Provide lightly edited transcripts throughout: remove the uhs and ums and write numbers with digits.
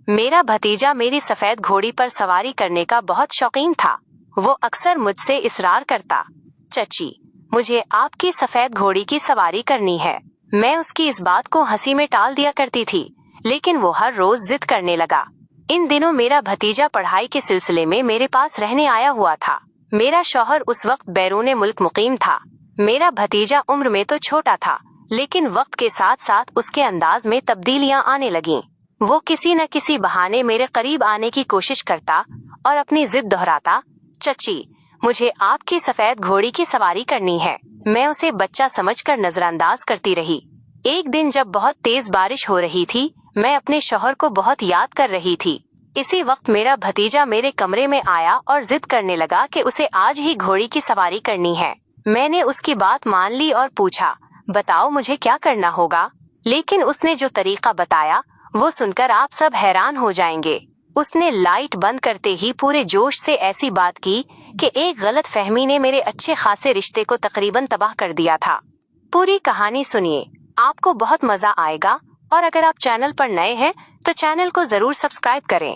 मेरा भतीजा मेरी सफेद घोड़ी पर सवारी करने का बहुत शौकीन था। वो अक्सर मुझसे इसरार करता, चची, मुझे आपकी सफेद घोड़ी की सवारी करनी है। मैं उसकी इस बात को हंसी में टाल दिया करती थी, लेकिन वो हर रोज जिद करने लगा। इन दिनों मेरा भतीजा पढ़ाई के सिलसिले में मेरे पास रहने आया हुआ था। मेरा शौहर उस वक्त बैरूने मुल्क मुकीम था। मेरा भतीजा उम्र में तो छोटा था, लेकिन वक्त के साथ साथ उसके अंदाज में तब्दीलियां आने लगीं। वो किसी न किसी बहाने मेरे करीब आने की कोशिश करता और अपनी जिद दोहराता, चची, मुझे आपकी सफेद घोड़ी की सवारी करनी है। मैं उसे बच्चा समझकर नजरअंदाज करती रही। एक दिन जब बहुत तेज बारिश हो रही थी, मैं अपने शौहर को बहुत याद कर रही थी। इसी वक्त मेरा भतीजा मेरे कमरे में आया और जिद करने लगा कि उसे आज ही घोड़ी की सवारी करनी है। मैंने उसकी बात मान ली और पूछा, बताओ मुझे क्या करना होगा? लेकिन उसने जो तरीका बताया वो सुनकर आप सब हैरान हो जाएंगे। उसने लाइट बंद करते ही पूरे जोश से ऐसी बात की कि एक गलत फहमी ने मेरे अच्छे खासे रिश्ते को तकरीबन तबाह कर दिया था। पूरी कहानी सुनिए, आपको बहुत मजा आएगा, और अगर आप चैनल पर नए हैं तो चैनल को जरूर सब्सक्राइब करें।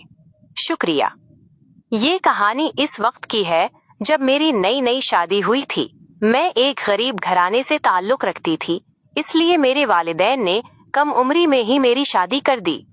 शुक्रिया। ये कहानी इस वक्त की है जब मेरी नई नई शादी हुई थी। मैं एक गरीब घराने से ताल्लुक रखती थी, इसलिए मेरे वालिदैन ने कम उम्री में ही मेरी शादी कर दी।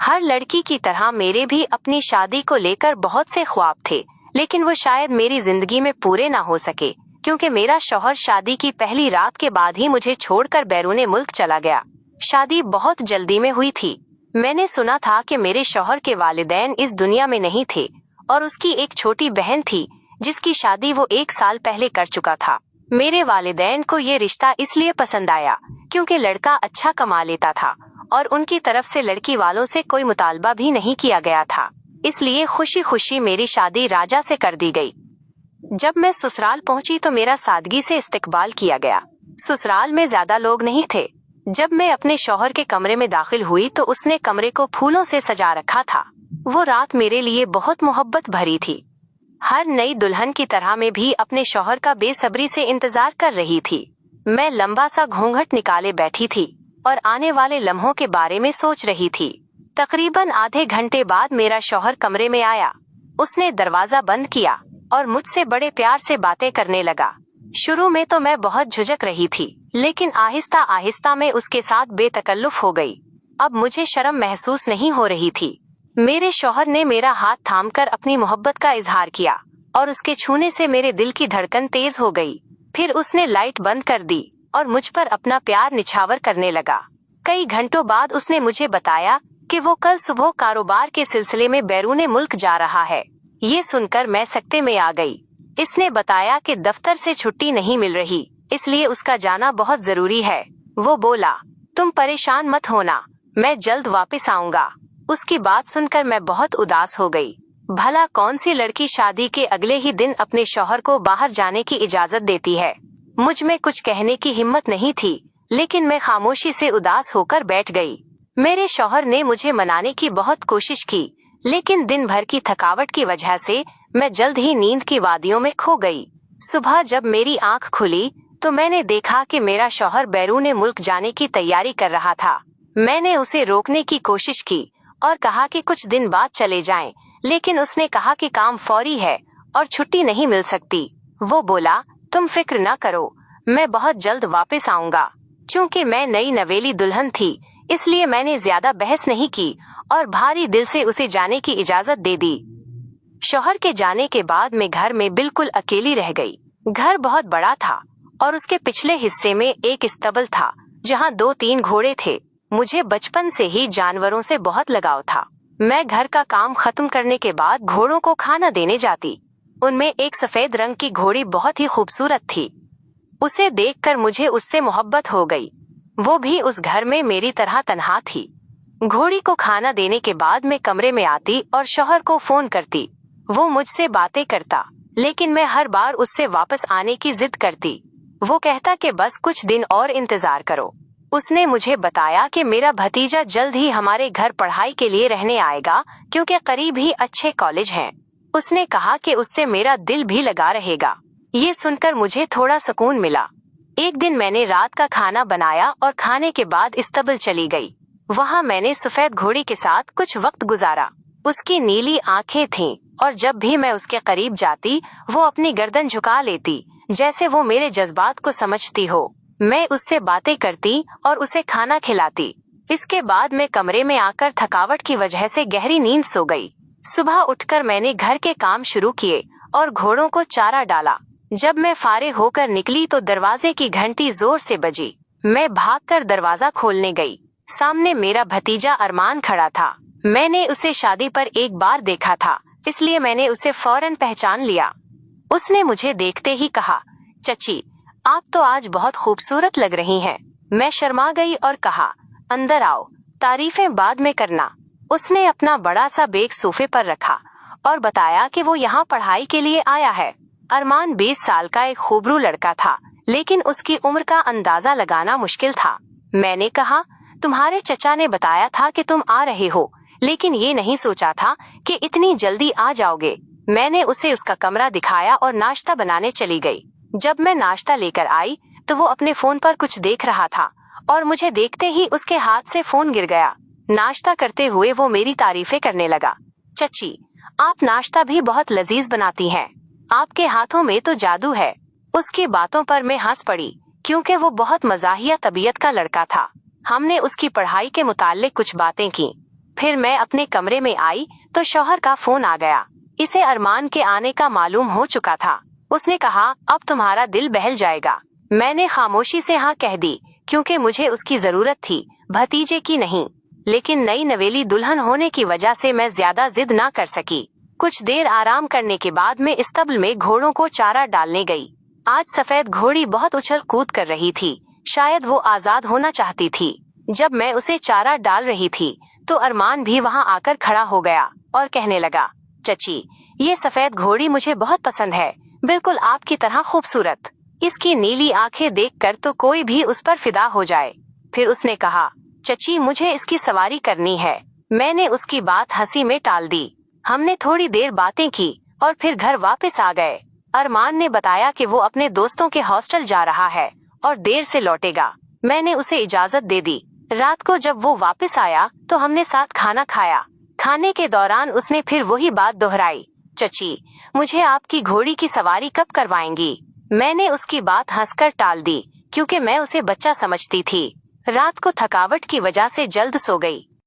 हर लड़की की तरह मेरे भी अपनी शादी को लेकर बहुत से ख्वाब थे, लेकिन वो शायद मेरी जिंदगी में पूरे ना हो सके, क्योंकि मेरा शौहर शादी की पहली रात के बाद ही मुझे छोड़कर बैरूने मुल्क चला गया। शादी बहुत जल्दी में हुई थी। मैंने सुना था कि मेरे शौहर के वालिदैन इस दुनिया में नहीं थे और उसकी एक छोटी बहन थी जिसकी शादी वो 1 साल पहले कर चुका था। मेरे वालिदैन को ये रिश्ता इसलिए पसंद आया क्योंकि लड़का अच्छा कमा लेता था और उनकी तरफ से लड़की वालों से कोई मुतालबा भी नहीं किया गया था। इसलिए खुशी खुशी मेरी शादी राजा से कर दी गई। जब मैं ससुराल पहुंची तो मेरा सादगी से इस्तकबाल किया गया। ससुराल में ज्यादा लोग नहीं थे। जब मैं अपने शौहर के कमरे में दाखिल हुई तो उसने कमरे को फूलों से सजा रखा था। वो रात मेरे लिए बहुत मोहब्बत भरी थी। हर नई दुल्हन की तरह मैं भी अपने शौहर का बेसब्री से इंतजार कर रही थी। मैं लंबा सा घूंघट निकाले बैठी थी और आने वाले लम्हों के बारे में सोच रही थी। तकरीबन आधे घंटे बाद मेरा शौहर कमरे में आया। उसने दरवाजा बंद किया और मुझसे बड़े प्यार से बातें करने लगा। शुरू में तो मैं बहुत झुझक रही थी, लेकिन आहिस्ता आहिस्ता मैं उसके साथ बेतकल्लुफ हो गई। अब मुझे शर्म महसूस नहीं हो रही थी। मेरे शौहर ने मेरा हाथ थामकर अपनी मोहब्बत का इजहार किया और उसके छूने से मेरे दिल की धड़कन तेज हो गई। फिर उसने लाइट बंद कर दी और मुझ पर अपना प्यार निछावर करने लगा। कई घंटों बाद उसने मुझे बताया कि वो कल सुबह कारोबार के सिलसिले में बैरूने मुल्क जा रहा है। ये सुनकर मैं सकते में आ गई। इसने बताया कि दफ्तर से छुट्टी नहीं मिल रही, इसलिए उसका जाना बहुत जरूरी है। वो बोला, तुम परेशान मत होना, मैं जल्द वापस आऊंगा। उसकी बात सुनकर मैं बहुत उदास हो गई। भला कौन सी लड़की शादी के अगले ही दिन अपने शौहर को बाहर जाने की इजाजत देती है? मुझ में कुछ कहने की हिम्मत नहीं थी, लेकिन मैं खामोशी से उदास होकर बैठ गई। मेरे शौहर ने मुझे मनाने की बहुत कोशिश की, लेकिन दिन भर की थकावट की वजह से मैं जल्द ही नींद की वादियों में खो गई। सुबह जब मेरी आंख खुली तो मैंने देखा कि मेरा शौहर बैरूने मुल्क जाने की तैयारी कर रहा था। मैंने उसे रोकने की कोशिश की और कहा कि कुछ दिन बाद चले जाएं, लेकिन उसने कहा कि काम फौरी है और छुट्टी नहीं मिल सकती। वो बोला, तुम फिक्र न करो, मैं बहुत जल्द वापस आऊंगा। चूंकि मैं नई नवेली दुल्हन थी, इसलिए मैंने ज्यादा बहस नहीं की और भारी दिल से उसे जाने की इजाजत दे दी। शौहर के जाने के बाद मैं घर में बिल्कुल अकेली रह गई। घर बहुत बड़ा था और उसके पिछले हिस्से में एक इस्तबल था जहां 2-3 घोड़े थे। मुझे बचपन से ही जानवरों से बहुत लगाव था। मैं घर का काम खत्म करने के बाद घोड़ों को खाना देने जाती। उनमें एक सफेद रंग की घोड़ी बहुत ही खूबसूरत थी। उसे देखकर मुझे उससे मोहब्बत हो गई। वो भी उस घर में मेरी तरह तन्हा थी। घोड़ी को खाना देने के बाद मैं कमरे में आती और शौहर को फोन करती। वो मुझसे बातें करता, लेकिन मैं हर बार उससे वापस आने की जिद करती। वो कहता कि बस कुछ दिन और इंतजार करो। उसने मुझे बताया कि मेरा भतीजा जल्द ही हमारे घर पढ़ाई के लिए रहने आएगा, क्योंकि करीब ही अच्छे कॉलेज हैं। उसने कहा कि उससे मेरा दिल भी लगा रहेगा। ये सुनकर मुझे थोड़ा सुकून मिला। एक दिन मैंने रात का खाना बनाया और खाने के बाद इस्तबल चली गई। वहाँ मैंने सफेद घोड़ी के साथ कुछ वक्त गुजारा। उसकी नीली आंखें थीं और जब भी मैं उसके करीब जाती वो अपनी गर्दन झुका लेती, जैसे वो मेरे जज्बात को समझती हो। मैं उससे बातें करती और उसे खाना खिलाती। इसके बाद मैं कमरे में आकर थकावट की वजह से गहरी नींद सो गई। सुबह उठकर मैंने घर के काम शुरू किए और घोड़ों को चारा डाला। जब मैं फारिग होकर निकली तो दरवाजे की घंटी जोर से बजी। मैं भागकर दरवाजा खोलने गई। सामने मेरा भतीजा अरमान खड़ा था। मैंने उसे शादी पर एक बार देखा था, इसलिए मैंने उसे फौरन पहचान लिया। उसने मुझे देखते ही कहा, चची, आप तो आज बहुत खूबसूरत लग रही हैं। मैं शर्मा गई और कहा, अंदर आओ, तारीफें बाद में करना। उसने अपना बड़ा सा बैग सोफे पर रखा और बताया कि वो यहाँ पढ़ाई के लिए आया है। अरमान 20 साल का एक खूबरू लड़का था, लेकिन उसकी उम्र का अंदाजा लगाना मुश्किल था। मैंने कहा, तुम्हारे चचा ने बताया था कि तुम आ रहे हो, लेकिन ये नहीं सोचा था कि इतनी जल्दी आ जाओगे। मैंने उसे उसका कमरा दिखाया और नाश्ता बनाने चली गई। जब मैं नाश्ता लेकर आई तो वो अपने फोन पर कुछ देख रहा था और मुझे देखते ही उसके हाथ से फोन गिर गया। नाश्ता करते हुए वो मेरी तारीफें करने लगा। चची, आप नाश्ता भी बहुत लजीज बनाती हैं। आपके हाथों में तो जादू है। उसकी बातों पर मैं हंस पड़ी, क्योंकि वो बहुत मजाहिया तबीयत का लड़का था। हमने उसकी पढ़ाई के मुताल्लिक कुछ बातें की। फिर मैं अपने कमरे में आई तो शौहर का फोन आ गया। इसे अरमान के आने का मालूम हो चुका था। उसने कहा, अब तुम्हारा दिल बहल जाएगा। मैंने खामोशी से हाँ कह दी, क्योंकि मुझे उसकी जरूरत थी, भतीजे की नहीं। लेकिन नई नवेली दुल्हन होने की वजह से मैं ज्यादा जिद ना कर सकी। कुछ देर आराम करने के बाद मैं इस्तबल में घोड़ों को चारा डालने गई। आज सफेद घोड़ी बहुत उछल कूद कर रही थी। शायद वो आजाद होना चाहती थी। जब मैं उसे चारा डाल रही थी तो अरमान भी वहाँ आकर खड़ा हो गया और कहने लगा, चची, ये सफेद घोड़ी मुझे बहुत पसंद है, बिल्कुल आपकी तरह खूबसूरत। इसकी नीली आंखें देखकर तो कोई भी उस पर फिदा हो जाए। फिर उसने कहा, चची, मुझे इसकी सवारी करनी है। मैंने उसकी बात हंसी में टाल दी। हमने थोड़ी देर बातें की और फिर घर वापस आ गए। अरमान ने बताया कि वो अपने दोस्तों के हॉस्टल जा रहा है और देर से लौटेगा। मैंने उसे इजाजत दे दी। रात को जब वो वापस आया तो हमने साथ खाना खाया। खाने के दौरान उसने फिर वही बात दोहराई, चची, मुझे आपकी घोड़ी की सवारी कब करवाएंगी? मैंने उसकी बात हंसकर टाल दी, क्योंकि मैं उसे बच्चा समझती थी। रात को थकावट की वजह से जल्द सो गई।